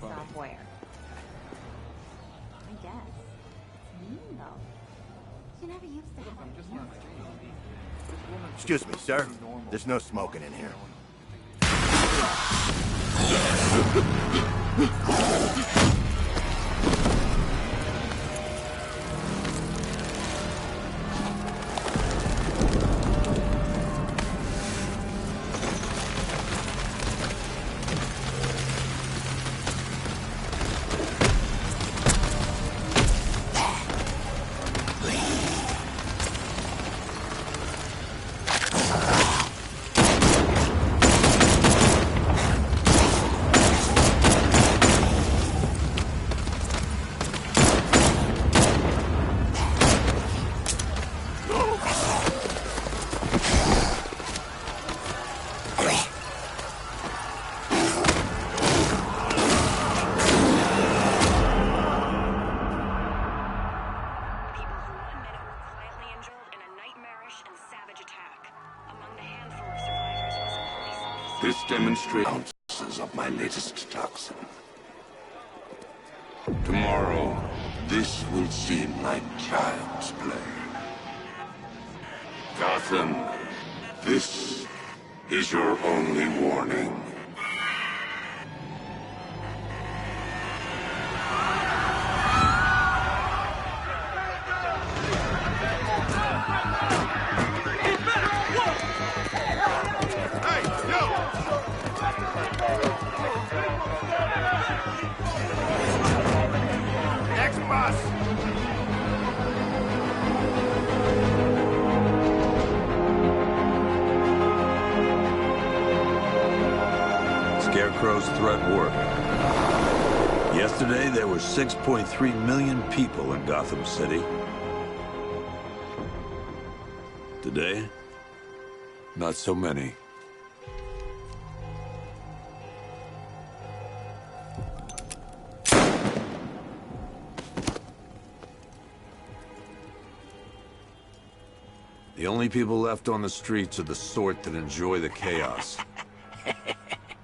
software. I guess. It's mean, though. You never used to have it. Excuse me, sir. There's no smoking in here. This demonstrates ounces of my latest toxin. Tomorrow, this will seem like child's play. Gotham, this is your only warning. Scarecrow's threat worked. Yesterday, there were 6.3 million people in Gotham City. Today, not so many. The only people left on the streets are the sort that enjoy the chaos.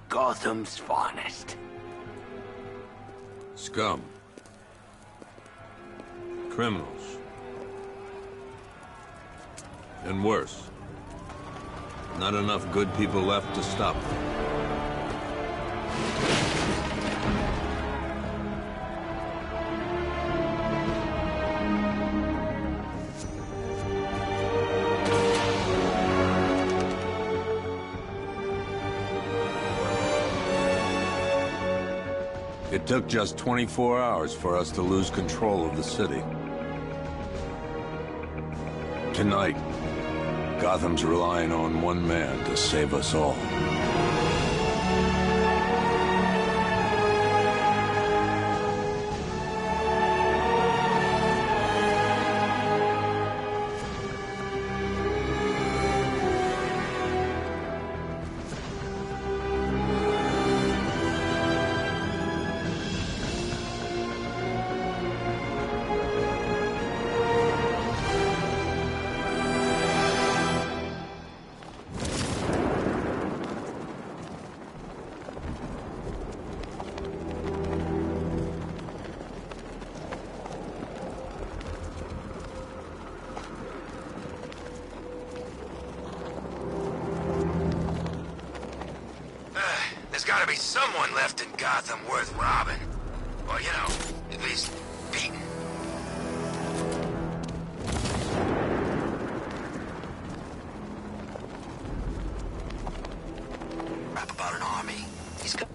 Gotham's finest. Scum. Criminals. And worse. Not enough good people left to stop them. It took just 24 hours for us to lose control of the city. Tonight, Gotham's relying on one man to save us all. There's gotta be someone left in Gotham worth robbing. Or, you know, at least beating. Rap about an army. He's got...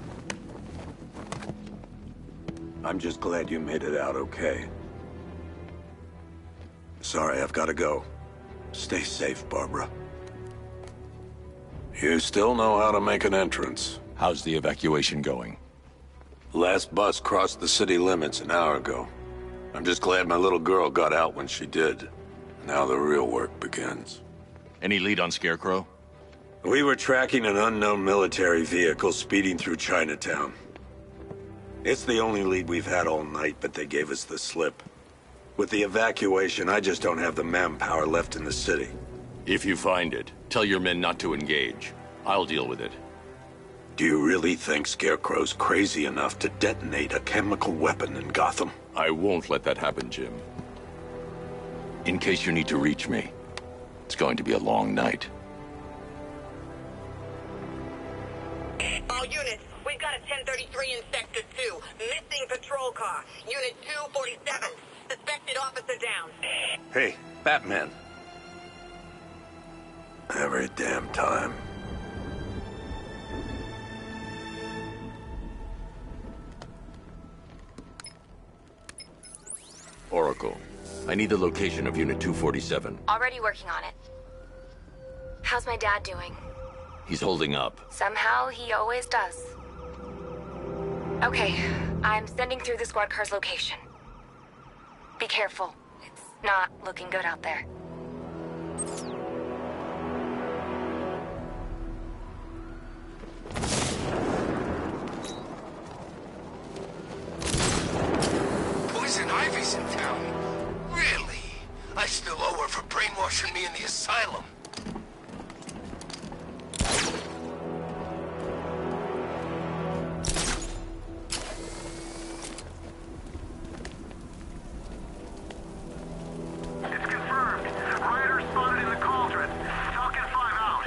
I'm just glad you made it out okay. Sorry, I've got to go. Stay safe, Barbara. You still know how to make an entrance. How's the evacuation going? Last bus crossed the city limits an hour ago. I'm just glad my little girl got out when she did. Now the real work begins. Any lead on Scarecrow? We were tracking an unknown military vehicle speeding through Chinatown. It's the only lead we've had all night, but they gave us the slip. With the evacuation, I just don't have the manpower left in the city. If you find it, tell your men not to engage. I'll deal with it. Do you really think Scarecrow's crazy enough to detonate a chemical weapon in Gotham? I won't let that happen, Jim. In case you need to reach me, it's going to be a long night. All units, we've got a 1033 in Sector 2. Missing patrol car. Unit 247. Suspected officer down. Hey, Batman. Every damn time. Oracle, I need the location of Unit 247. Already working on it. How's my dad doing? He's holding up. Somehow he always does. Okay, I'm sending through the squad car's location. Be careful. It's not looking good out there. Poison Ivy's in town. Really? I still owe her for brainwashing me in the asylum. It's confirmed. Rioters spotted in the cauldron. Falcon 5 out.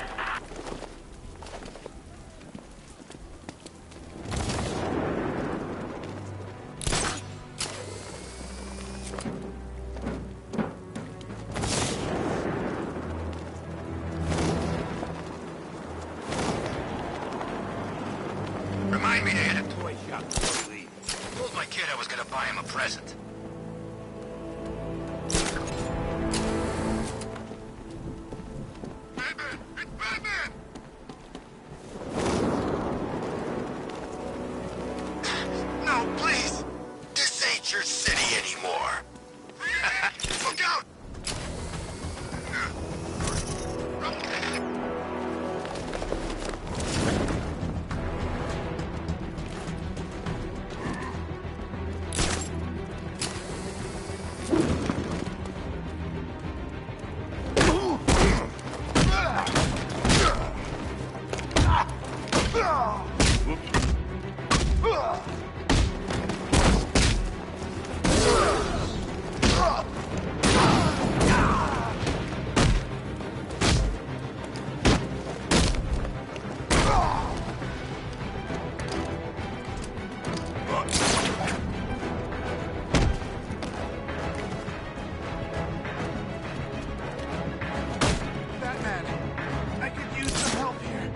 Remind me to hit a toy shop before we leave. Told my kid I was gonna buy him a present. Batman! It's Batman! No, please! This ain't your city anymore! Look out! Batman, I could use some help here.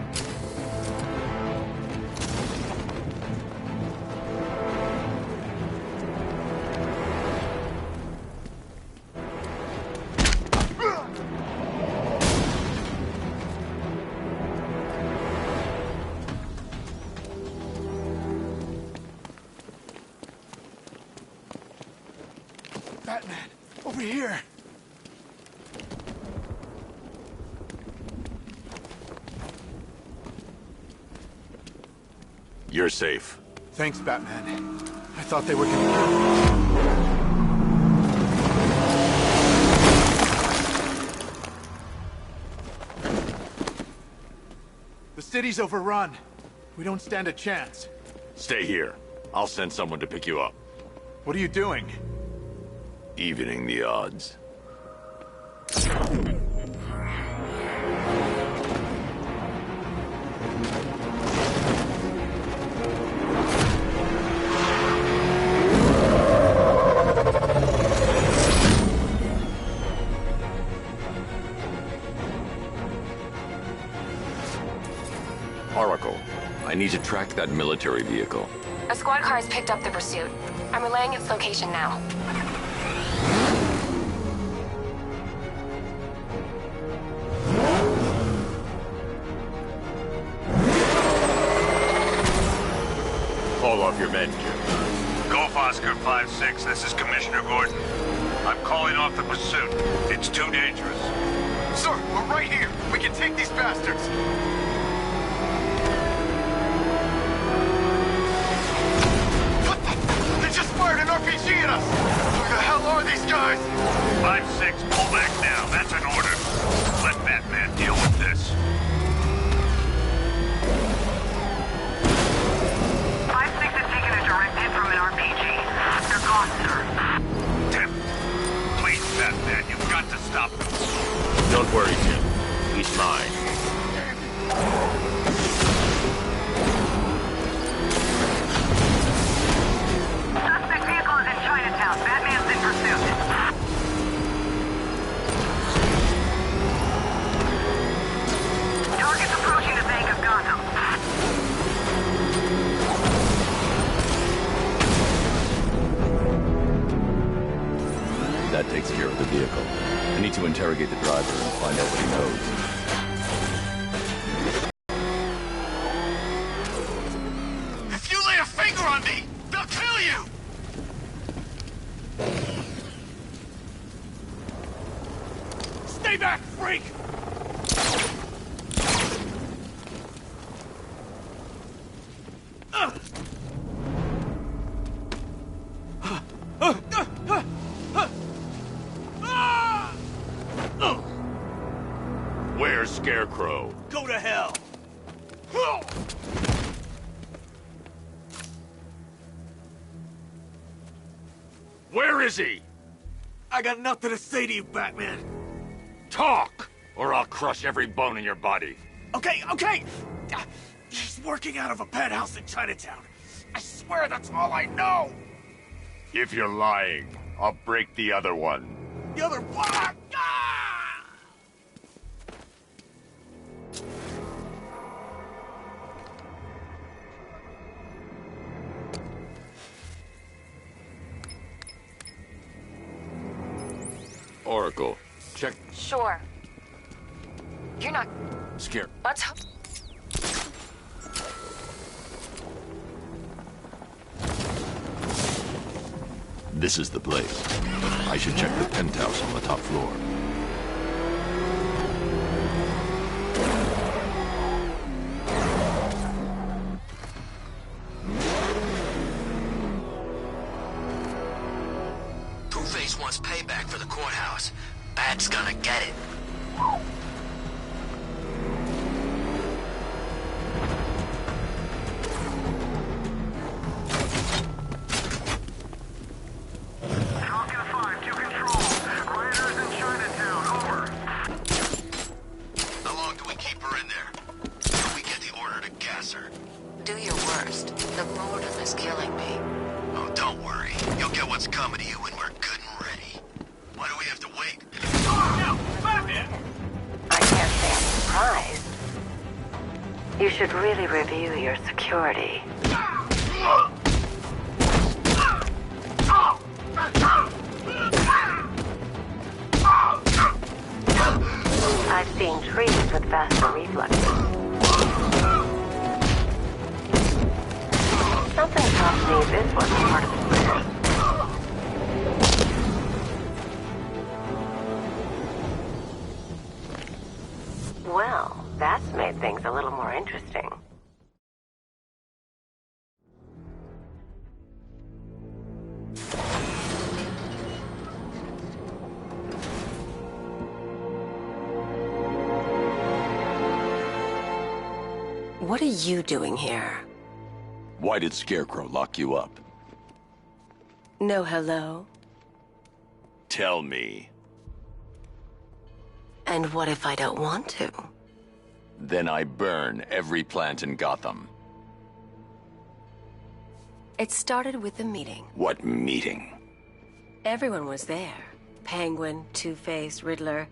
Batman, over here. You're safe. Thanks, Batman. I thought they were gonna kill me. The city's overrun. We don't stand a chance. Stay here. I'll send someone to pick you up. What are you doing? Evening the odds. Oracle, I need to track that military vehicle. A squad car has picked up the pursuit. I'm relaying its location now. Call off your men, Jim. Golf Oscar 5-6, this is Commissioner Gordon. I'm calling off the pursuit. It's too dangerous. Sir, we're right here. We can take these bastards. What the? They just fired an RPG at us. Who the hell are these guys? 5-6, pull back now. That's an order. Let Batman deal with this. takes care of the vehicle. I need to interrogate the driver and find out what he knows. If you lay a finger on me, they'll kill you! Stay back, freak! Where's Scarecrow? Go to hell! Where is he? I got nothing to say to you, Batman. Talk, or I'll crush every bone in your body. Okay. He's working out of a penthouse in Chinatown. I swear that's all I know. If you're lying, I'll break the other one. The other one. Ah! Oracle, check. Sure. You're not... Scare. Let's hope... This is the place. I should check the penthouse on the top floor. Two-Face wants payback for the courthouse. Bat's gonna get it. Do your worst. The boredom is killing me. Oh, don't worry. You'll get what's coming to you when we're good and ready. Why do we have to wait? I can't say I'm surprised. You should really review your security. I've seen trees with faster reflexes. Something tells me this was part of the plan. Well, that's made things a little more interesting. What are you doing here? Why did Scarecrow lock you up? No hello? Tell me. And what if I don't want to? Then I burn every plant in Gotham. It started with a meeting. What meeting? Everyone was there. Penguin, Two-Face, Riddler,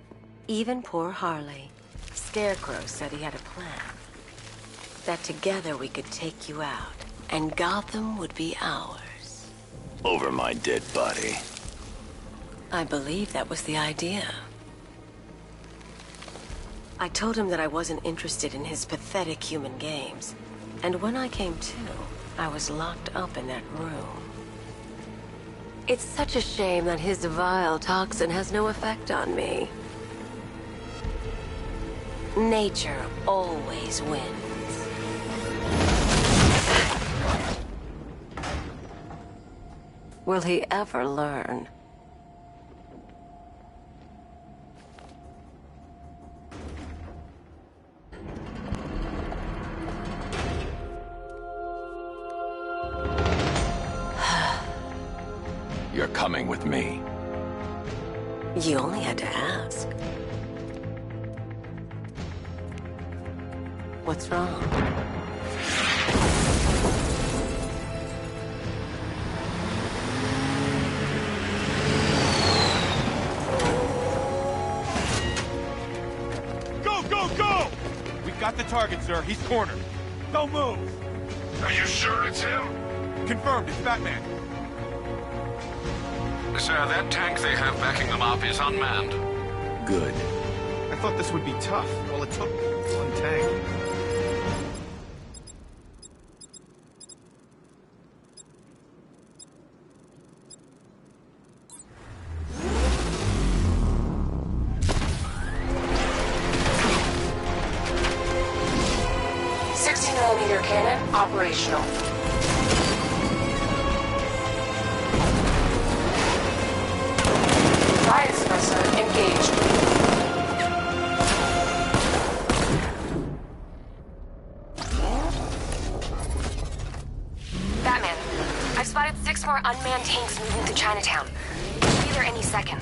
even poor Harley. Scarecrow said he had a plan. That together we could take you out, and Gotham would be ours. Over my dead body. I believe that was the idea. I told him that I wasn't interested in his pathetic human games. And when I came to, I was locked up in that room. It's such a shame that his vile toxin has no effect on me. Nature always wins. Will he ever learn? You're coming with me. You only had to ask. What's wrong? Go! We got the target, sir. He's cornered. Don't move. Are you sure it's him? Confirmed. It's Batman. Sir, that tank they have backing them up is unmanned. Good. I thought this would be tough. Well, it took one tank. Cannon operational. Riot suppressor engaged. Batman, I've spotted 6 more unmanned tanks moving through Chinatown. They'll be there any second.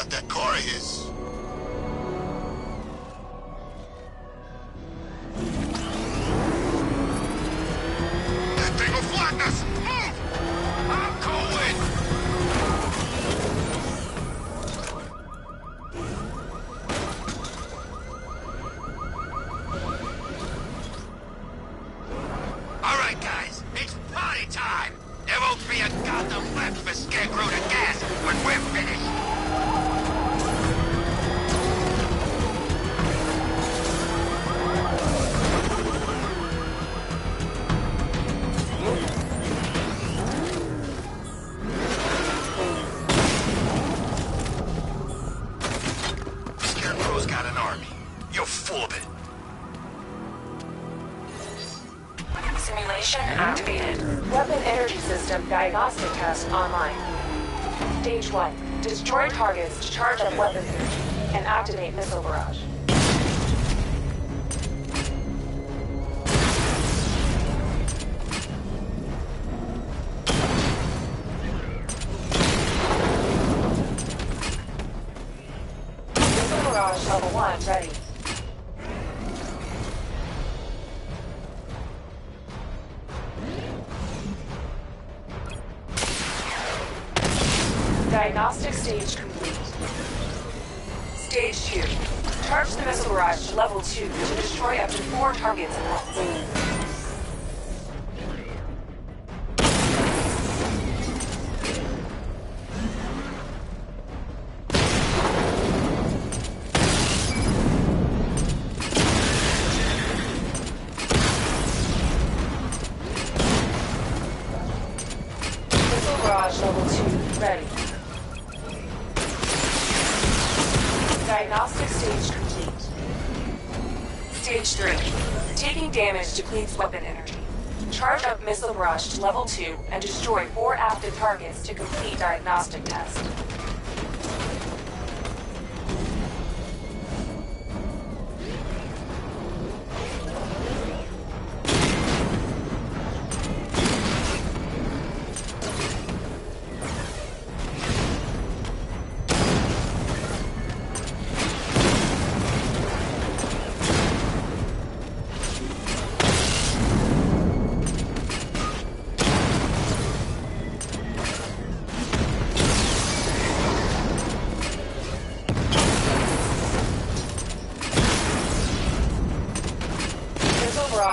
That car of his. That thing will flatten us! Move! I'm going! Alright, guys, it's party time! There won't be a goddamn left for Scarecrow to gas when we're finished! Simulation activated. Weapon energy system diagnostic test online. Stage 1. Destroy targets to charge up weapon energy and activate missile barrage. Missile barrage level 1 ready. Diagnostic stage complete. Stage 2. Charge the missile barrage to level 2 to destroy up to 4 targets at once. Missile barrage level 2 ready. Diagnostic stage complete. Stage 3. Taking damage depletes weapon energy. Charge up missile barrage to level 2 and destroy 4 active targets to complete diagnostic test.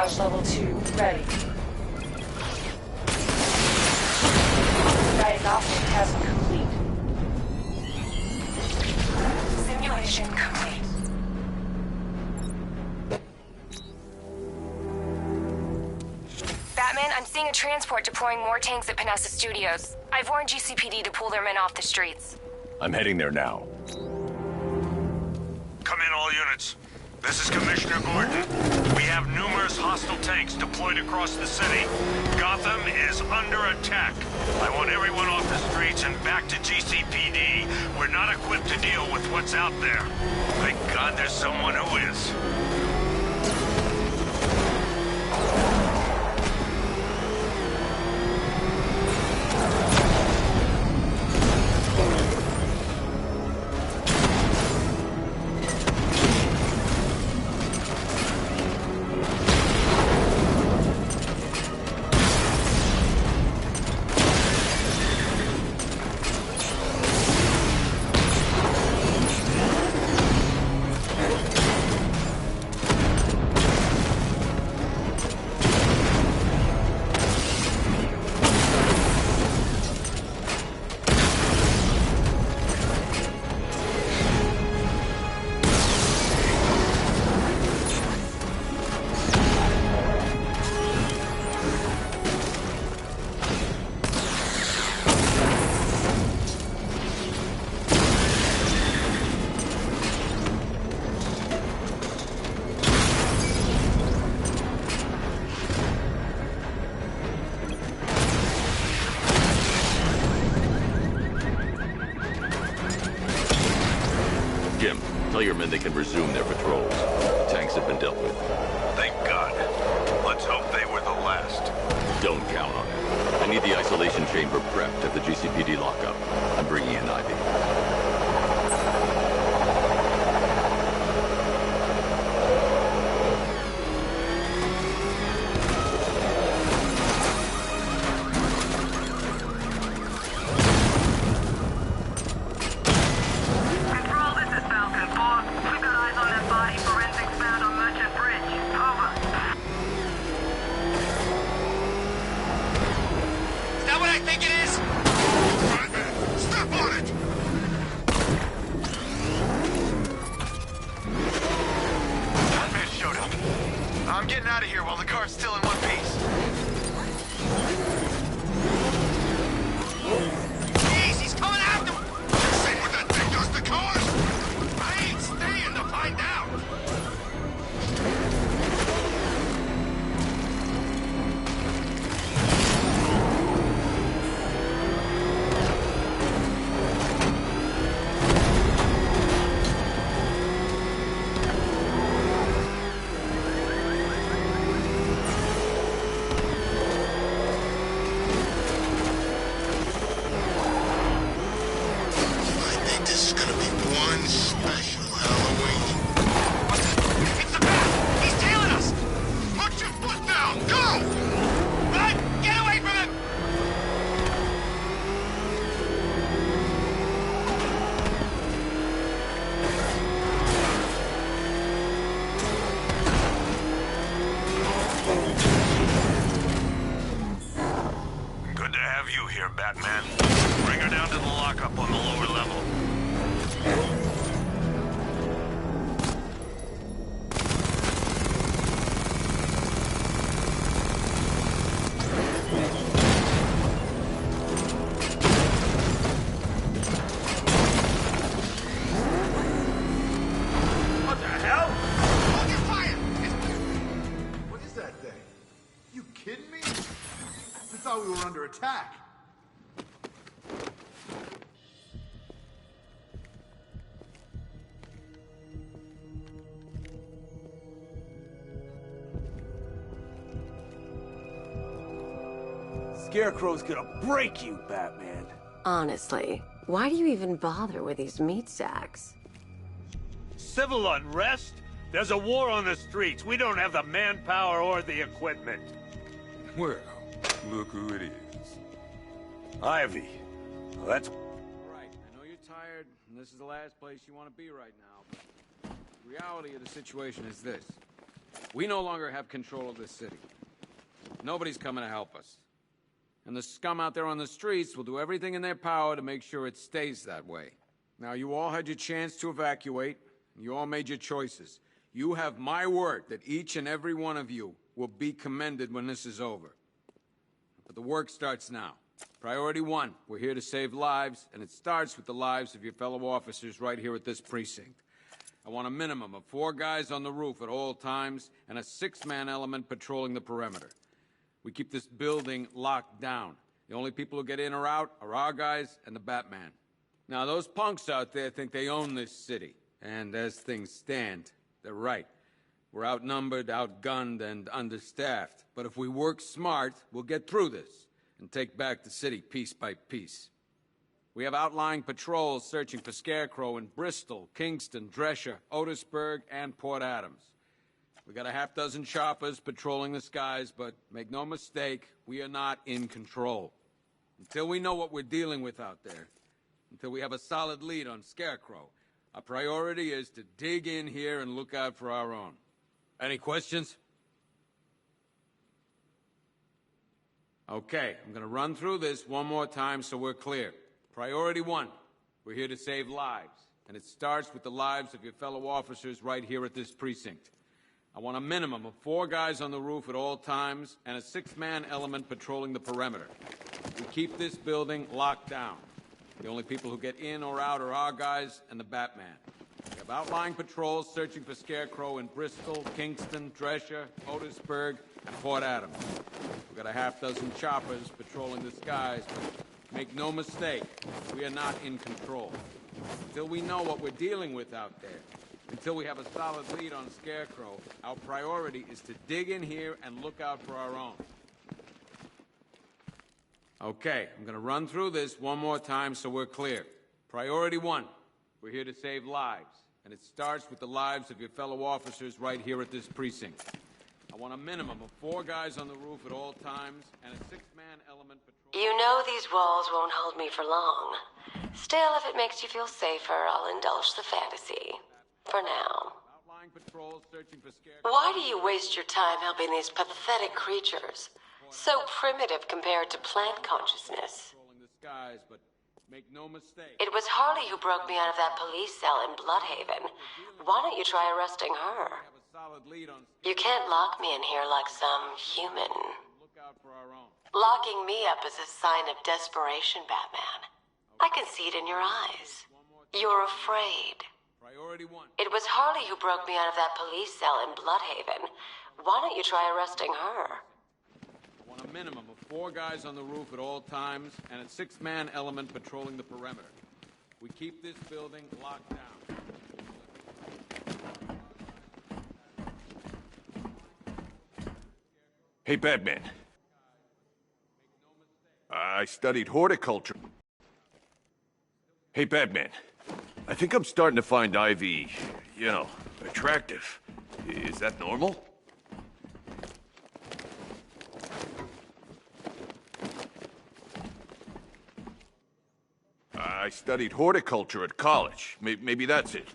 Triage level 2 ready. Diagnostic test complete. Simulation complete. Batman, I'm seeing a transport deploying more tanks at Panessa Studios. I've warned GCPD to pull their men off the streets. I'm heading there now. Come in, all units. This is Commissioner Gordon. We have numerous hostile tanks deployed across the city. Gotham is under attack. I want everyone off the streets and back to GCPD. We're not equipped to deal with what's out there. Thank God there's someone who is. Jim, tell your men they can resume their patrols. The tanks have been dealt with. Thank God. Let's hope they were the last. Don't count on it. I need the isolation chamber prepped at the GCPD lockup. I'm bringing in Ivy. I'm getting out of here while the car's still in one piece. Jeez, he's coming after me! You see what that thing does to cars? I ain't staying to find out! Batman. Bring her down to the lockup on the lower level. What the hell? Hold your fire! What is that thing? You kidding me? I thought we were under attack. Scarecrow's gonna break you, Batman. Honestly, why do you even bother with these meat sacks? Civil unrest? There's a war on the streets. We don't have the manpower or the equipment. Well, look who it is. Ivy. Well, that's... Right, I know you're tired, and this is the last place you want to be right now, but the reality of the situation is this. We no longer have control of this city. Nobody's coming to help us. And the scum out there on the streets will do everything in their power to make sure it stays that way. Now, you all had your chance to evacuate. You all made your choices. You have my word that each and every one of you will be commended when this is over. But the work starts now. Priority one, we're here to save lives, and it starts with the lives of your fellow officers right here at this precinct. I want a minimum of 4 guys on the roof at all times, and a 6-man element patrolling the perimeter. We keep this building locked down. The only people who get in or out are our guys and the Batman. Now, those punks out there think they own this city, and as things stand, they're right. We're outnumbered, outgunned, and understaffed. But if we work smart, we'll get through this and take back the city piece by piece. We have outlying patrols searching for Scarecrow in Bristol, Kingston, Drescher, Otisburg, and Port Adams. We got a half-dozen choppers patrolling the skies, but make no mistake, we are not in control. Until we know what we're dealing with out there, until we have a solid lead on Scarecrow, our priority is to dig in here and look out for our own. Any questions? Okay, I'm gonna run through this one more time so we're clear. Priority one, we're here to save lives, and it starts with the lives of your fellow officers right here at this precinct. I want a minimum of 4 guys on the roof at all times, and a 6-man element patrolling the perimeter. We keep this building locked down. The only people who get in or out are our guys and the Batman. We have outlying patrols searching for Scarecrow in Bristol, Kingston, Drescher, Otisburg, and Port Adams. We've got a half-dozen choppers patrolling the skies, but make no mistake, we are not in control. Until we know what we're dealing with out there, until we have a solid lead on Scarecrow, our priority is to dig in here and look out for our own. Okay, I'm gonna run through this one more time so we're clear. Priority one, we're here to save lives, and it starts with the lives of your fellow officers right here at this precinct. I want a minimum of 4 guys on the roof at all times, and a 6-man element patrol. You know these walls won't hold me for long. Still, if it makes you feel safer, I'll indulge the fantasy. For now. Why do you waste your time helping these pathetic creatures? So primitive compared to plant consciousness. It was Harley who broke me out of that police cell in Bloodhaven. Why don't you try arresting her? You can't lock me in here like some human. Locking me up is a sign of desperation, Batman. I can see it in your eyes. You're afraid. It was Harley who broke me out of that police cell in Bloodhaven. Why don't you try arresting her? I want a minimum of 4 guys on the roof at all times, and a 6-man element patrolling the perimeter. We keep this building locked down. Hey, Batman. I studied horticulture. Hey, Batman. I think I'm starting to find Ivy, you know, attractive. Is that normal? I studied horticulture at college. Maybe that's it.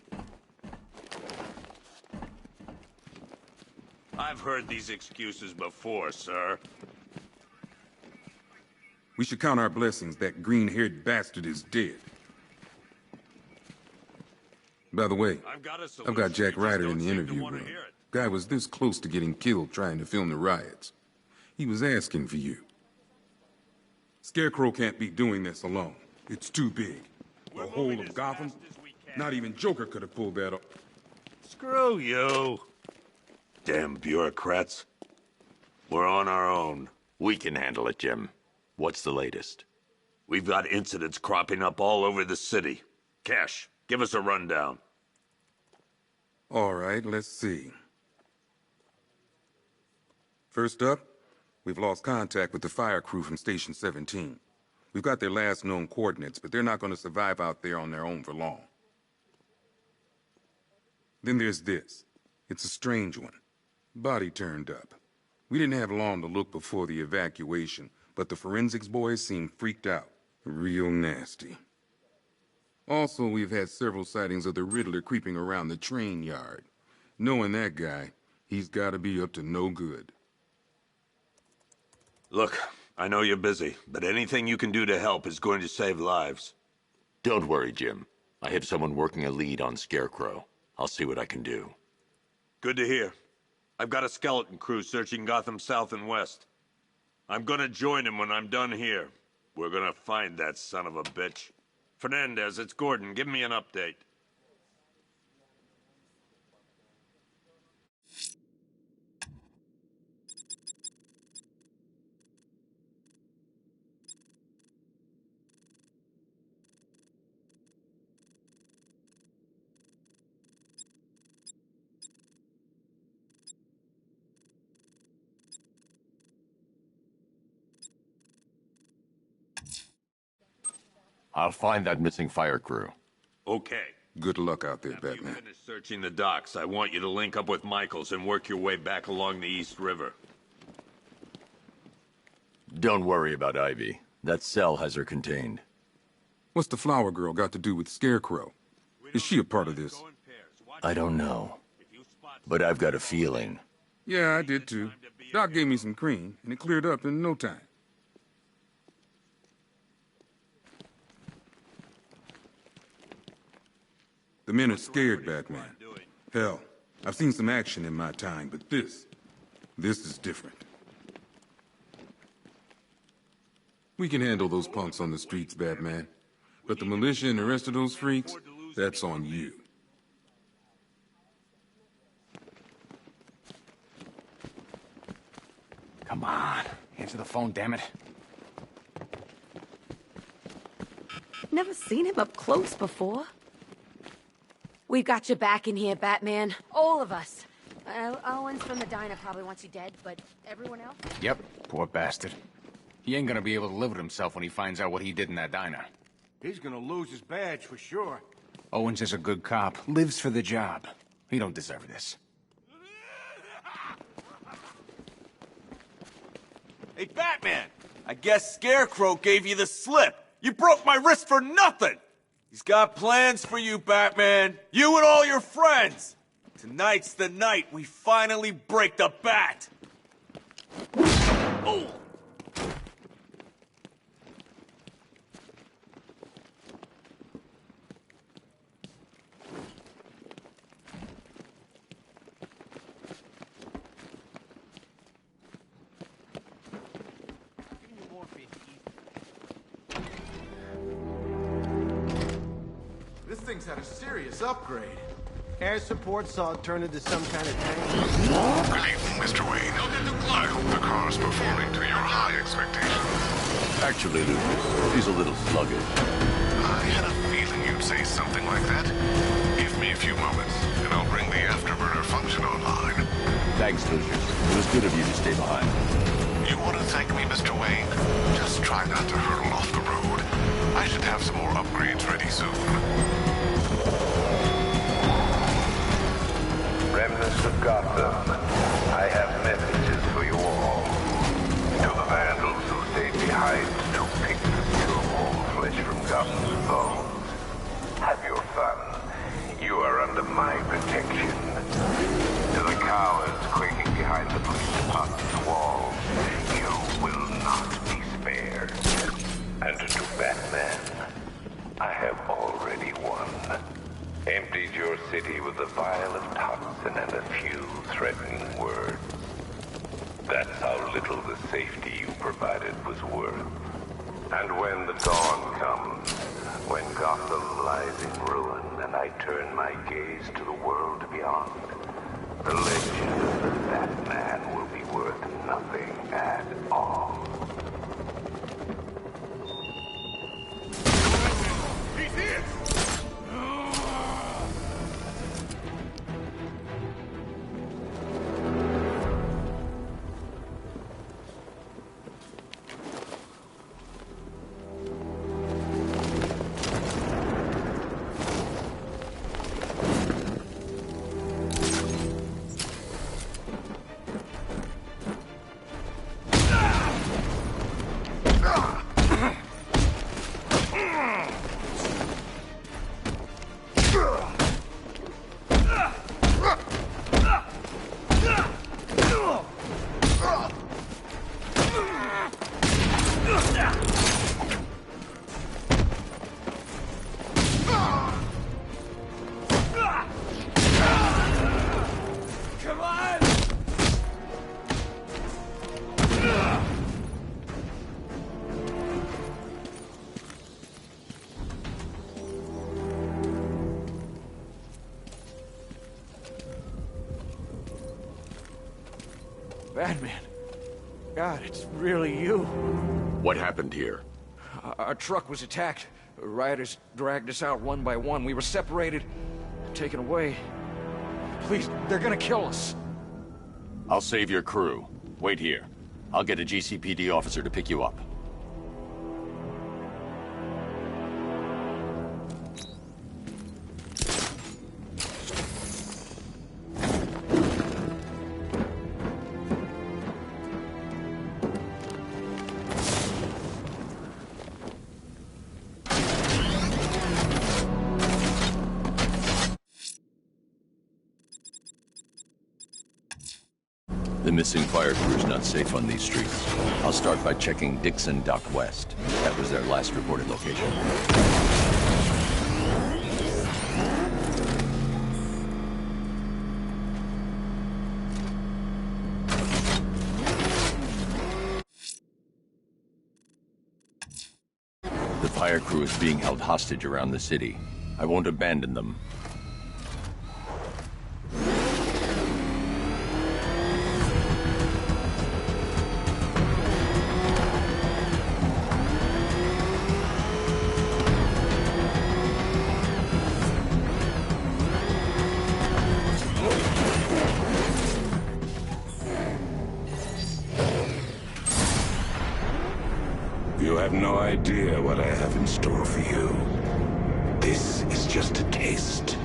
I've heard these excuses before, sir. We should count our blessings that green-haired bastard is dead. By the way, I've got Jack Ryder in the interview room. Guy was this close to getting killed trying to film the riots. He was asking for you. Scarecrow can't be doing this alone. It's too big. The whole of Gotham? Not even Joker could have pulled that off. Screw you. Damn bureaucrats. We're on our own. We can handle it, Jim. What's the latest? We've got incidents cropping up all over the city. Cash, give us a rundown. All right, let's see. First up, we've lost contact with the fire crew from Station 17. We've got their last known coordinates, but they're not going to survive out there on their own for long. Then there's this. It's a strange one. Body turned up. We didn't have long to look before the evacuation, but the forensics boys seemed freaked out. Real nasty. Also, we've had several sightings of the Riddler creeping around the train yard. Knowing that guy, He's gotta be up to no good. Look, I know you're busy, but anything you can do to help is going to save lives. Don't worry, Jim. I have someone working a lead on Scarecrow. I'll see what I can do. Good to hear. I've got a skeleton crew searching Gotham South and West. I'm gonna join him when I'm done here. We're gonna find that son of a bitch. Fernandez, it's Gordon. Give me an update. I'll find that missing fire crew. Okay. Good luck out there, After Batman. you finish searching the docks, I want you to link up with Michaels and work your way back along the East River. Don't worry about Ivy. That cell has her contained. What's the flower girl got to do with Scarecrow? Is she a part of this? I don't know. But I've got a feeling. Yeah, I did too. Doc gave me some cream, and it cleared up in no time. The men are scared, Batman. Hell, I've seen some action in my time, but this is different. We can handle those punks on the streets, Batman. But the militia and the rest of those freaks, that's on you. Come on. Answer the phone, damn it. Never seen him up close before. We've got your back in here, Batman. All of us. Owens from the diner probably wants you dead, but everyone else? Yep, poor bastard. He ain't gonna be able to live with himself when he finds out what he did in that diner. He's gonna lose his badge for sure. Owens is a good cop, lives for the job. He don't deserve this. Hey, Batman! I guess Scarecrow gave you the slip. You broke my wrist for nothing! He's got plans for you, Batman. You and all your friends. Tonight's the night we finally break the bat. Oh! This thing's had a serious upgrade. Air support saw it turn into some kind of tank. Good evening, Mr. Wayne. I hope the car's performing to your high expectations. Actually, Lucas, she's a little sluggish. I had a feeling you'd say something like that. Give me a few moments, and I'll bring the afterburner function online. Thanks, Lucius. It was good of you to stay behind. You want to thank me, Mr. Wayne? Just try not to hurtle off the road. I should have some more upgrades ready soon. Remnants of Gotham, I have messages for you all. To the vandals who stayed behind to pick the pure warm flesh from Gotham's bones. Have your fun. You are under my protection. To the cowards quaking behind the police department's walls, you will not be spared. And to Batman, I have already won. Emptied your city with a vial of toxin and a few threatening words. That's how little the safety you provided was worth. And when the dawn comes, when Gotham lies in ruin and I turn my gaze to the world beyond, the legend of the Batman will be worth nothing at all. He's here! Batman. God, it's really you. What happened here? Our truck was attacked. Rioters dragged us out one by one. We were separated, taken away. Please, they're gonna kill us. I'll save your crew. Wait here. I'll get a GCPD officer to pick you up. The missing fire crew is not safe on these streets. I'll start by checking Dixon Dock West. That was their last reported location. The fire crew is being held hostage around the city. I won't abandon them. You have no idea what I have in store for you. This is just a taste.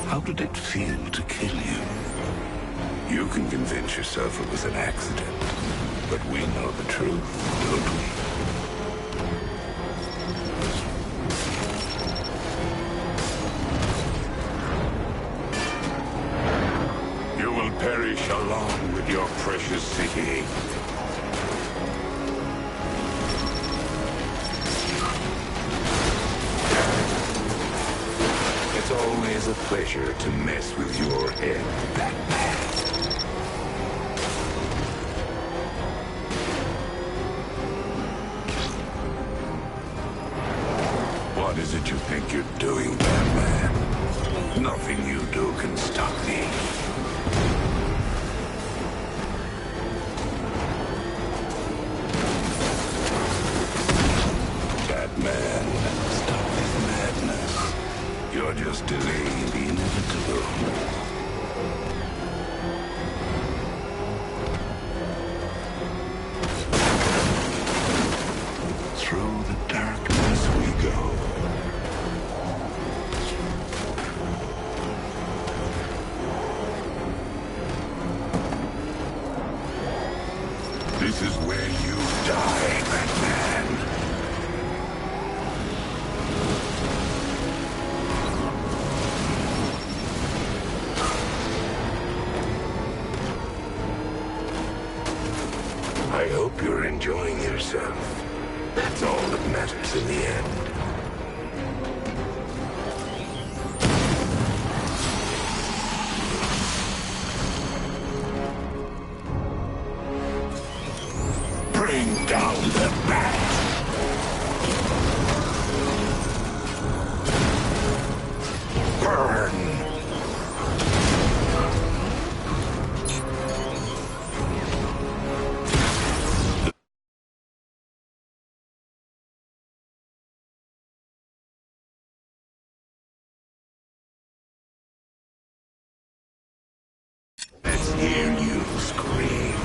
How did it feel to kill you? You can convince yourself it was an accident, but we know the truth, don't we? You will perish along with your precious city. It's always a pleasure to mess with your head, Batman. What is it you think you're doing, Batman? Nothing you do can stop me. Batman, stop this madness. You're just delaying the inevitable. Through the darkness we go. This is where you die, Batman. I hope you're enjoying yourself. That's all that matters in the end. Bring down the bat! Burn! Let's hear you scream.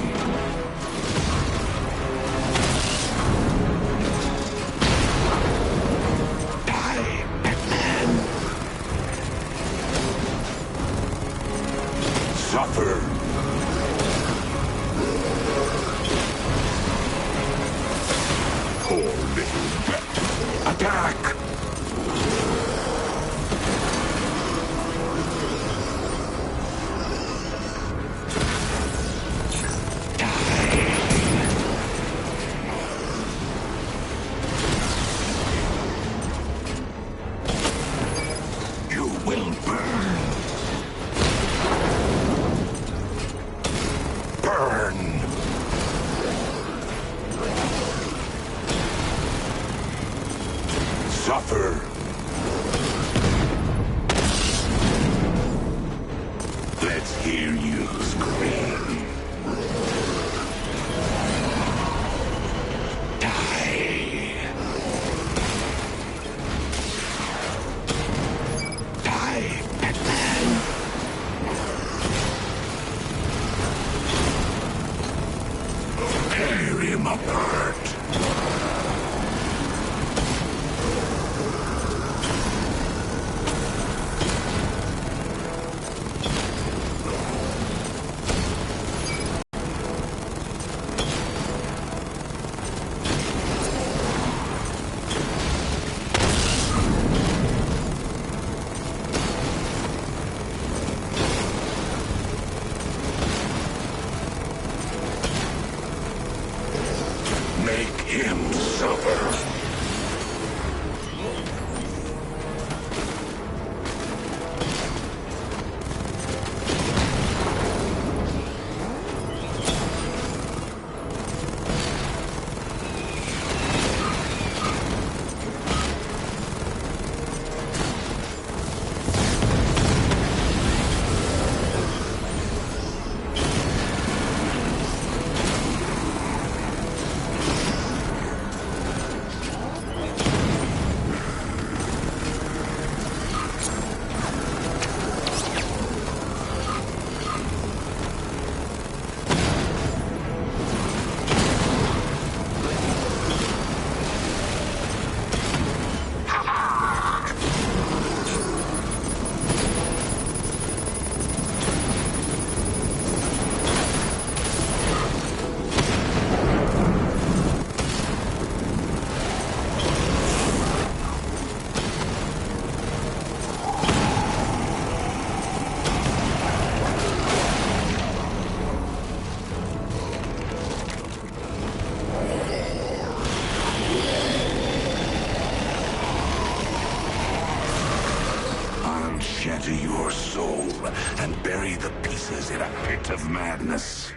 Die, Batman. Suffer. Poor little bat. Attack! You will burn. Burn. Suffer. hear you scream. Die. Die, Batman. Tear him apart. Make him suffer. Shatter your soul and bury the pieces in a pit of madness.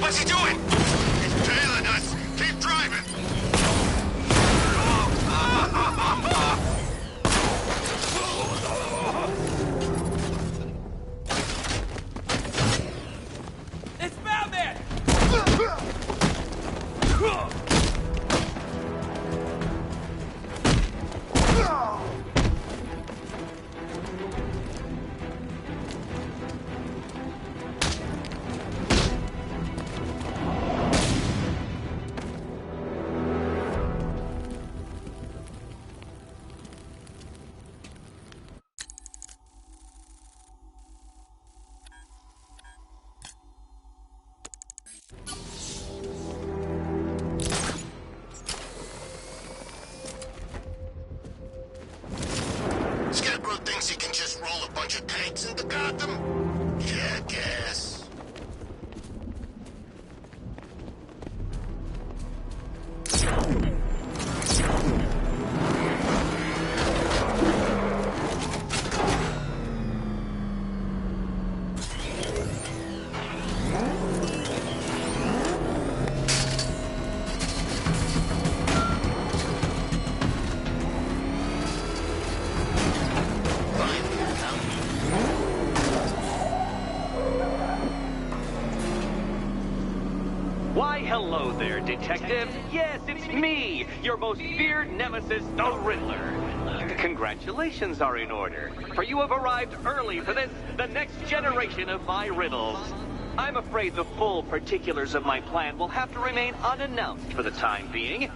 What's he doing? He's tailing us. Keep driving. It's Batman! Scarecrow thinks he can just roll a bunch of tanks into Gotham? Jackass. Why, hello there, Detective. Yes, it's me, your most feared nemesis, the Riddler. Congratulations are in order, for you have arrived early for this, the next generation of my riddles. I'm afraid the full particulars of my plan will have to remain unannounced for the time being.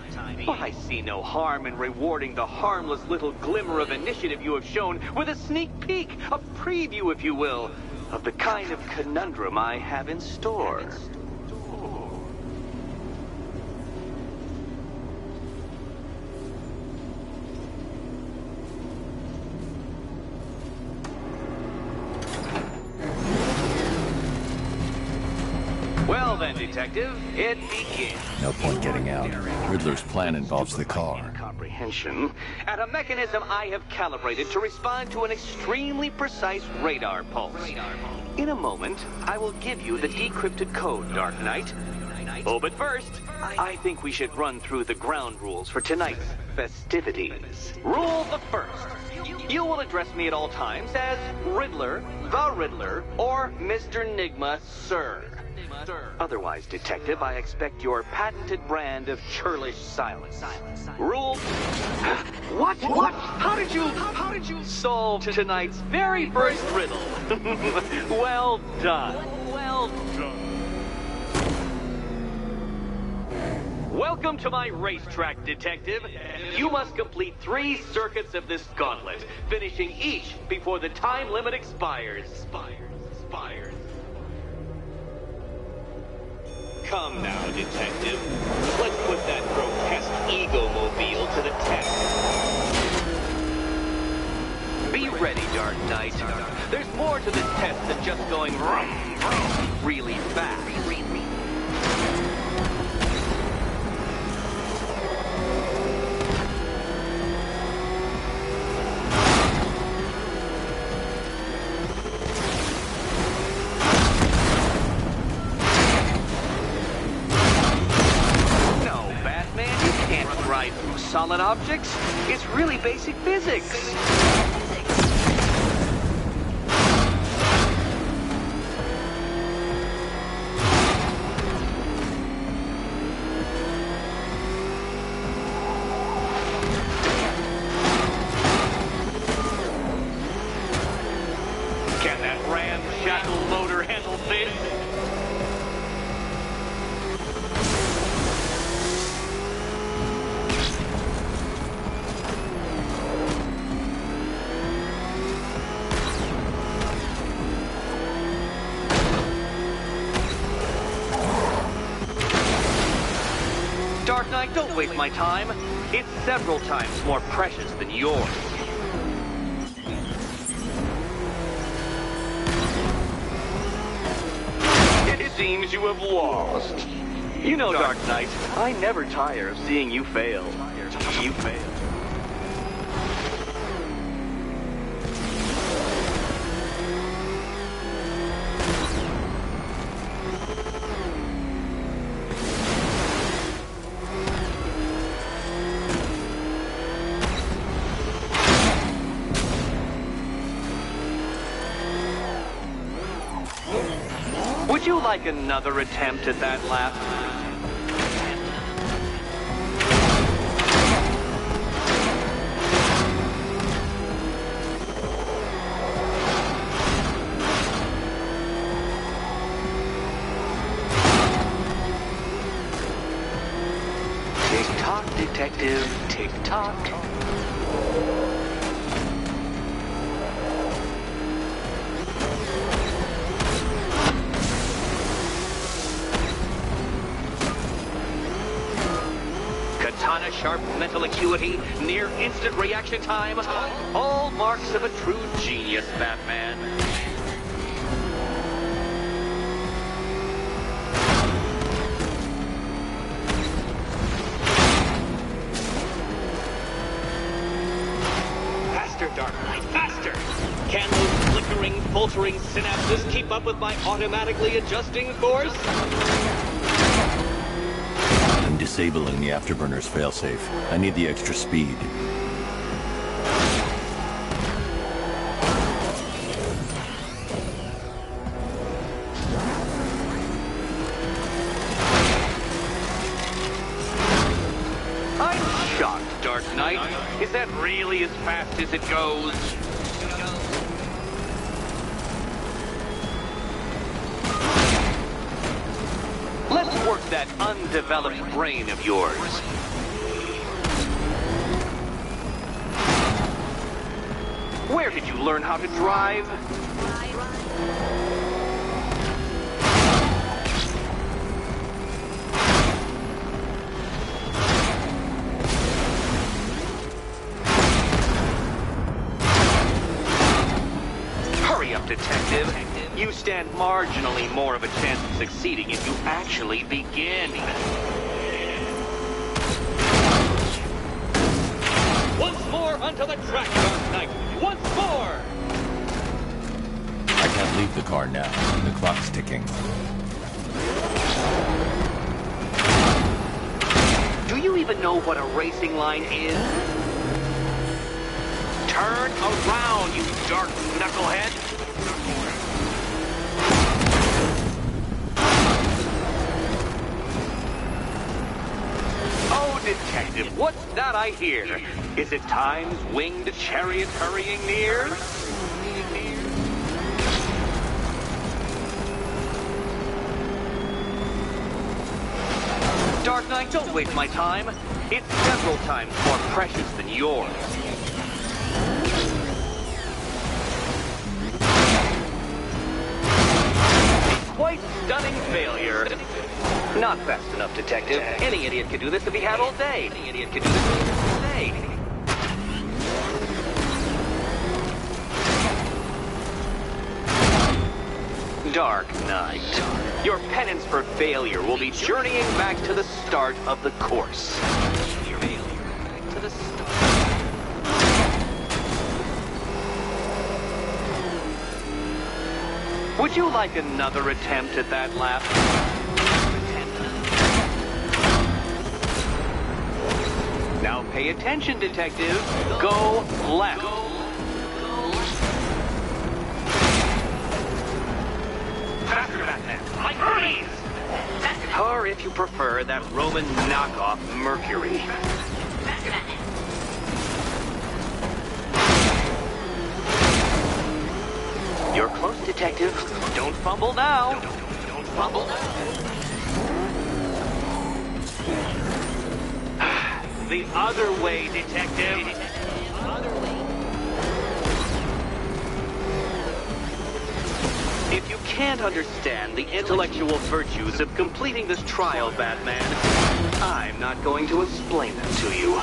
But I see no harm in rewarding the harmless little glimmer of initiative you have shown with a sneak peek, a preview, if you will, of the kind of conundrum I have in store. Well then, Detective, it begins. No point getting out. Riddler's plan involves the car. Comprehension, and a mechanism I have calibrated to respond to an extremely precise radar pulse. In a moment, I will give you the decrypted code, Dark Knight. Oh, but first, I think we should run through the ground rules for tonight's festivities. Rule the first. You will address me at all times as Riddler, the Riddler, or Mr. Nigma, sir. Otherwise, Detective, I expect your patented brand of churlish silence. Rule... What? How did you solve tonight's very first riddle? Well done. Welcome to my racetrack, Detective. You must complete 3 circuits of this gauntlet, finishing each before the time limit expires. Come now, Detective. Let's put that grotesque ego-mobile to the test. Be ready, Dark Knight. There's more to this test than just going vroom, vroom, really fast. Solid objects? It's really basic physics. Can that ramshackle motor handle this? Dark Knight, don't waste my time. It's several times more precious than yours. It seems you have lost. You know, Dark Knight, I never tire of seeing you fail. You fail. Would you like another attempt at that lap? Tick-tock, Detective, tick-tock. Sharp mental acuity, near instant reaction time, all marks of a true genius, Batman. Faster, Dark Knight, faster! Can those flickering, faltering synapses keep up with my automatically adjusting course? Disabling the afterburner's failsafe. I need the extra speed. I'm shocked, Dark Knight. Is that really as fast as it goes? work that undeveloped brain of yours. Where did you learn how to drive? Hurry up, detective. You stand marginally more of a chance of succeeding if you actually begin. Once more onto the track, Dark Knight. Once more! I can't leave the car now. The clock's ticking. Do you even know what a racing line is? Turn around, you dark knucklehead! Oh, detective, what's that I hear? Is it time's winged chariot hurrying near? Dark Knight, don't waste my time. It's several times more precious than yours. Quite stunning failure. Not fast enough, detective. Any idiot could do this if he had all day. Any idiot could do this if he had all day. Dark Knight. Your penance for failure will be journeying back to the start of the course. To the start. Would you like another attempt at that lap? Now pay attention, detective. Go left. Faster, Batman. Like freeze! Or if you prefer, that Roman knockoff Mercury. You're close, detective. Don't fumble now. Don't fumble now. The other way, detective. The other way. If you can't understand the intellectual virtues of completing this trial, Batman, I'm not going to explain them to you.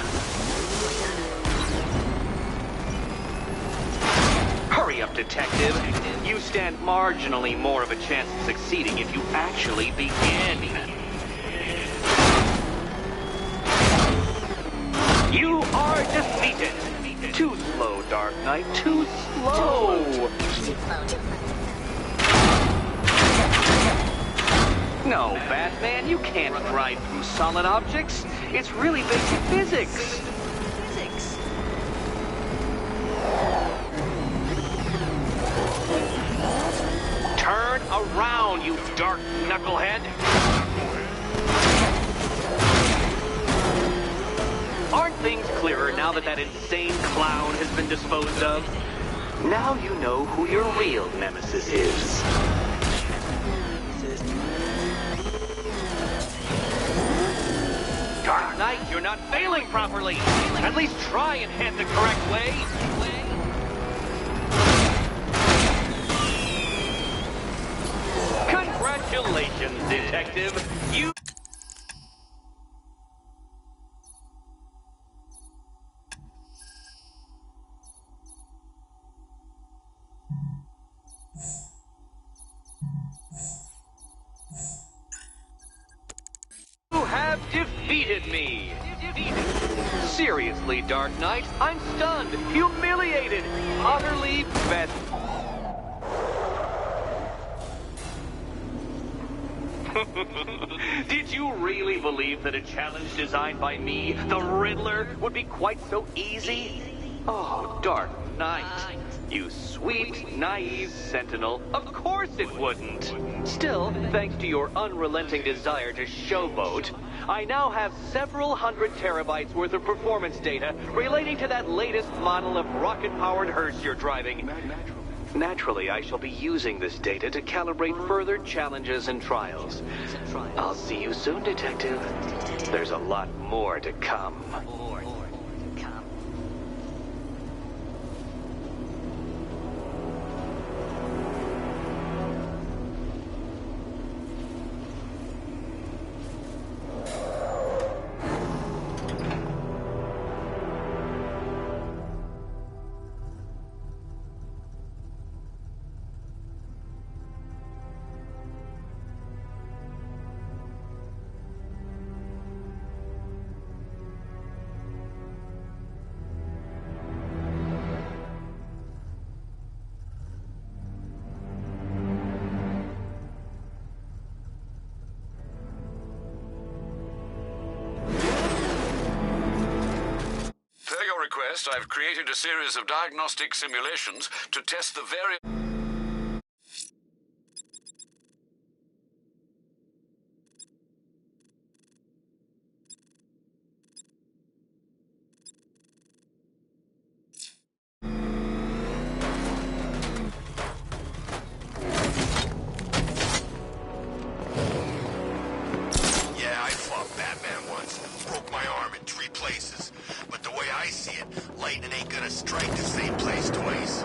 Hurry up, detective. You stand marginally more of a chance of succeeding if you actually begin. You are defeated. Too slow, Dark Knight. Too slow. No, Batman, you can't drive through solid objects. It's really basic physics. Turn around, you dark knucklehead. Aren't things clearer now that that insane clown has been disposed of? Now you know who your real nemesis is. Dark Knight, you're not failing properly. At least try and head the correct way. Congratulations, detective. You... You have defeated me. Seriously, Dark Knight, I'm stunned, humiliated, utterly best. Did you really believe that a challenge designed by me, the Riddler, would be quite so easy? Oh, Dark Knight, you sweet, naive sentinel, of course it wouldn't. Still, thanks to your unrelenting desire to showboat, I now have several hundred terabytes worth of performance data relating to that latest model of rocket-powered hearse you're driving. Naturally, I shall be using this data to calibrate further challenges and trials. I'll see you soon, Detective. There's a lot more to come. Per your request, I've created a series of diagnostic simulations to test the various... Yeah, I fought Batman once. Broke my arm in 3 places. But the way I see it, lightning ain't gonna strike the same place twice.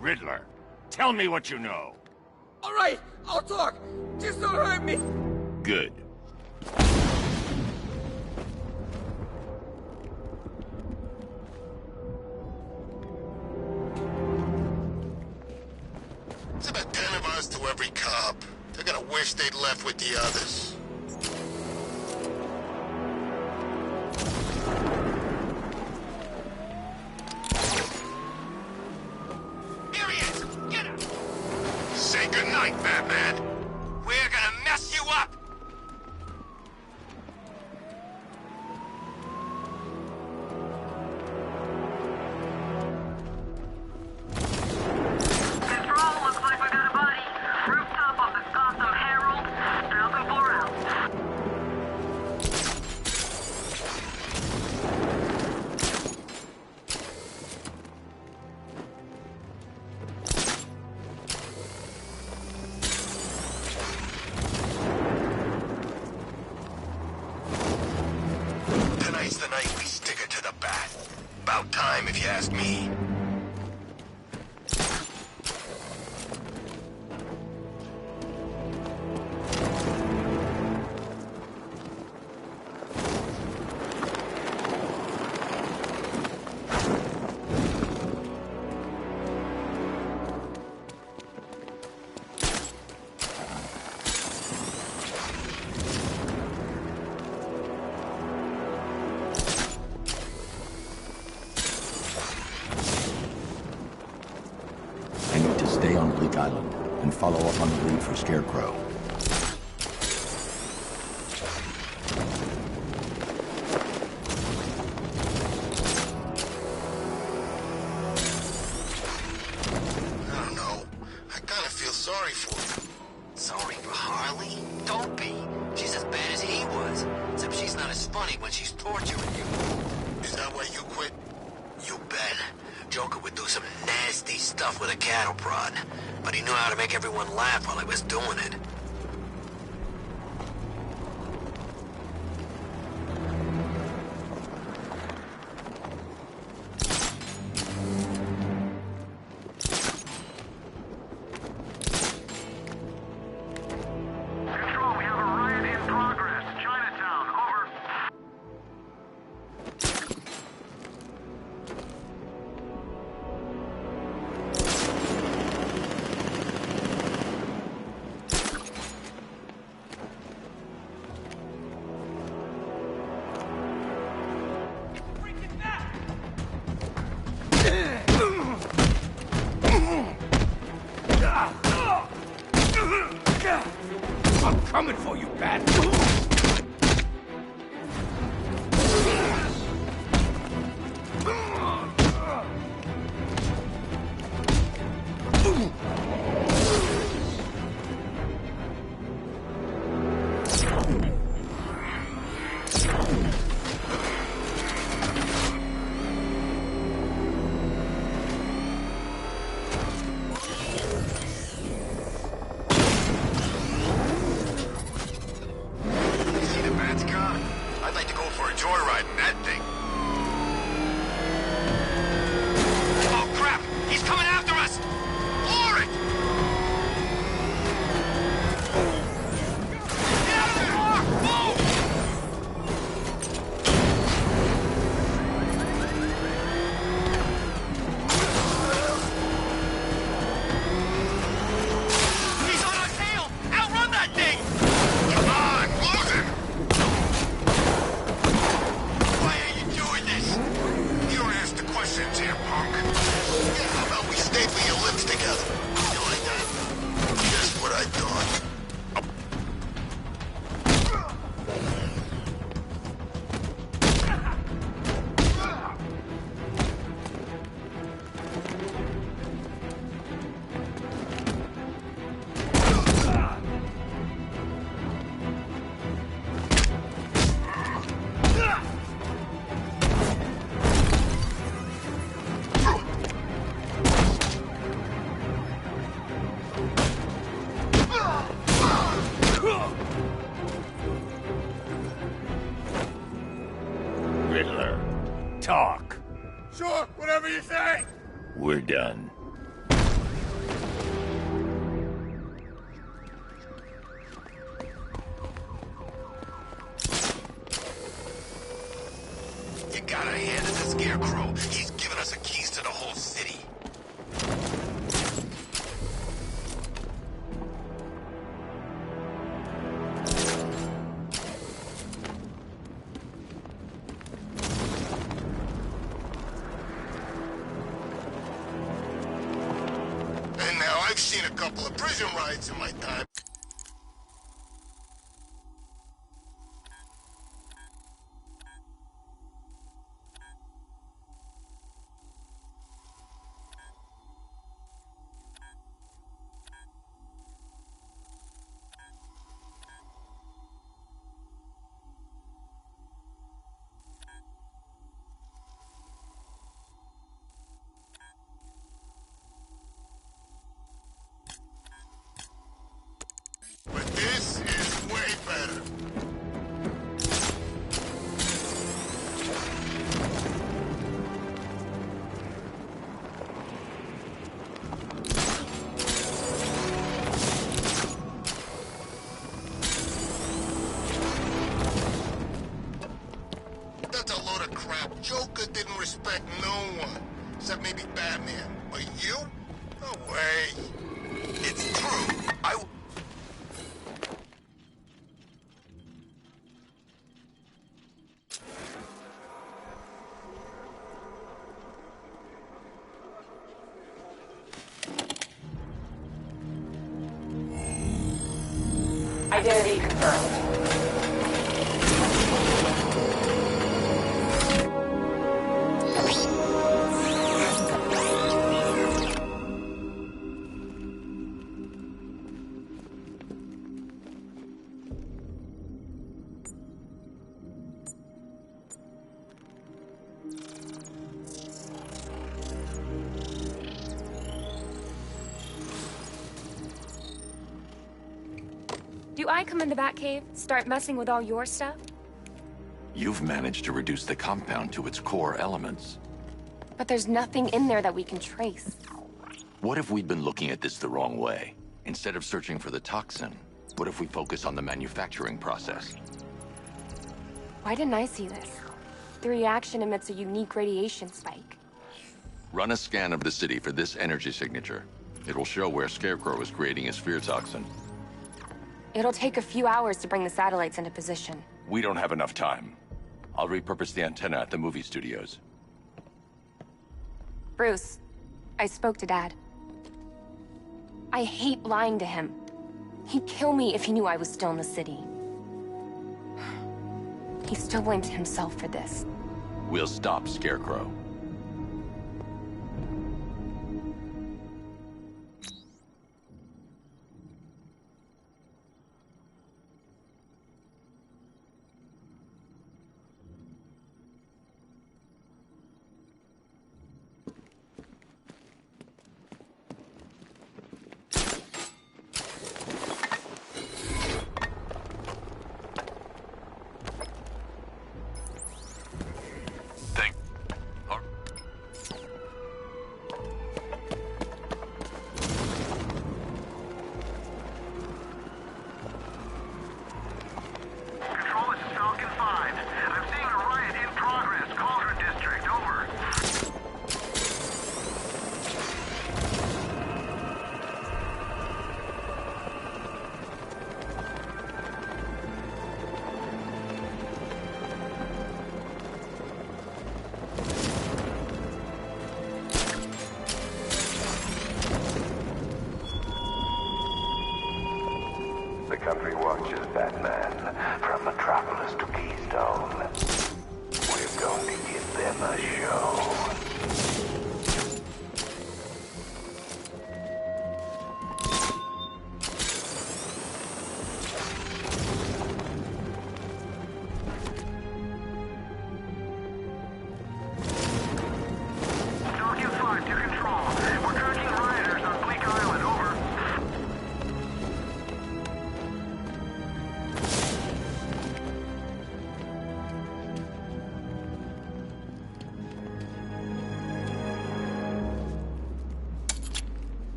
Riddler, tell me what you know. All right, I'll talk. Just don't hurt me. Good. It's about 10 of us to every cop. They're gonna wish they'd left with the others. Here he is! Get him! Say goodnight, Batman. We're gonna mess you up! Control, looks like we got a body. Rooftop of the Gotham Herald. Falcon 4 out. Tonight's the night we stick her to the bat. About time, if you ask me. I need to stay on Bleak Island and follow up on the lead for Scarecrow. I don't know. I kinda feel sorry for her. Sorry for Harley? Don't be. She's as bad as he was. Except she's not as funny when she's torturing you. Is that why you quit? You bet. Joker would do some nasty stuff with a cattle prod. But he knew how to make everyone laugh while he was doing it. Control, we have a riot in progress. Chinatown, over. talk. Sure, whatever you say. We're done. You gotta hand it to Scarecrow. He's given us the keys to the whole city. And now I've seen a couple of prison riots in my time. But this is way better. That's a load of crap. Joker didn't respect no one. Except maybe Batman. But you? No way. It's true. Identity confirmed. Do I come in the Batcave, start messing with all your stuff? You've managed to reduce the compound to its core elements. But there's nothing in there that we can trace. What if we'd been looking at this the wrong way? Instead of searching for the toxin, what if we focus on the manufacturing process? Why didn't I see this? The reaction emits a unique radiation spike. Run a scan of the city for this energy signature. It'll show where Scarecrow is creating his fear toxin. It'll take a few hours to bring the satellites into position. We don't have enough time. I'll repurpose the antenna at the movie studios. Bruce, I spoke to Dad. I hate lying to him. He'd kill me if he knew I was still in the city. He still blames himself for this. We'll stop Scarecrow. The country watches, Batman, from Metropolis to Keystone. We're going to give them a show.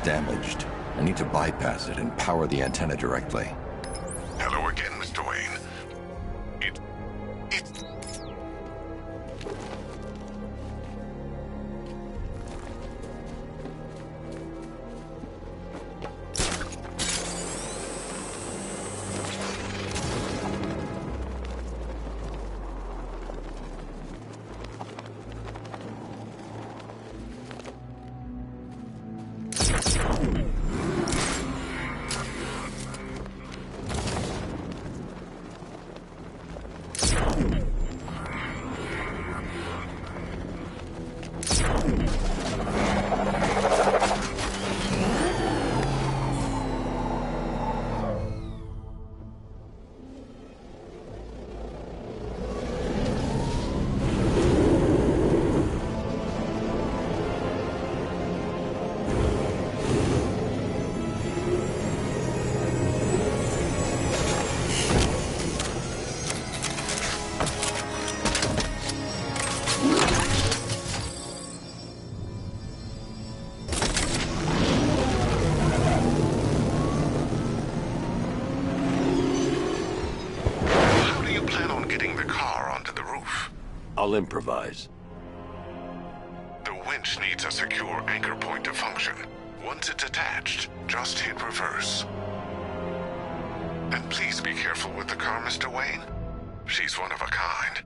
damaged. I need to bypass it and power the antenna directly. Hello again, Mr. Wayne. I'll improvise. The winch needs a secure anchor point to function. Once it's attached, just hit reverse. And please be careful with the car, Mr. Wayne. She's one of a kind.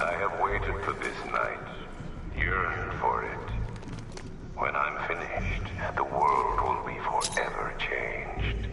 I have waited for this night, yearned for it. When I'm finished, the world will be forever changed.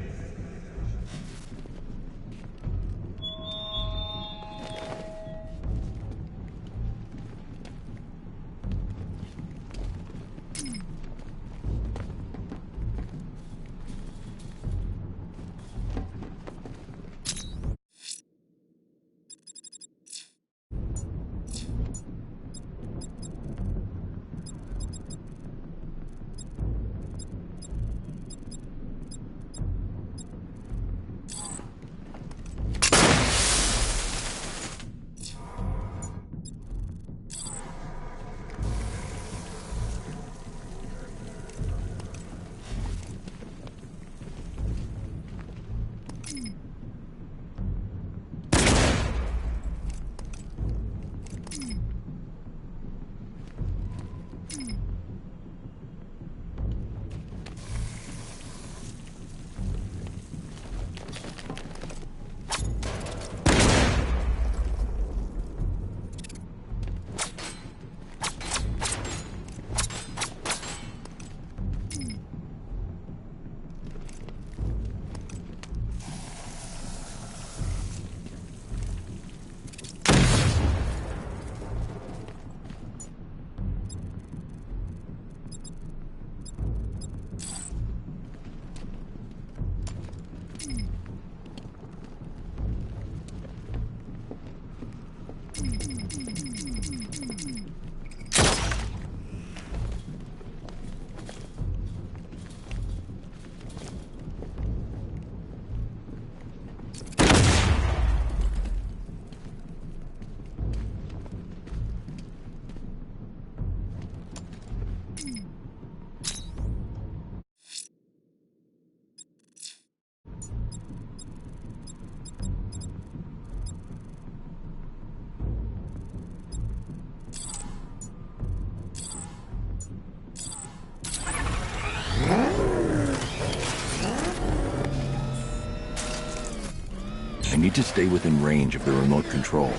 I need to stay within range of the remote control.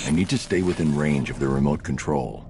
I need to stay within range of the remote control.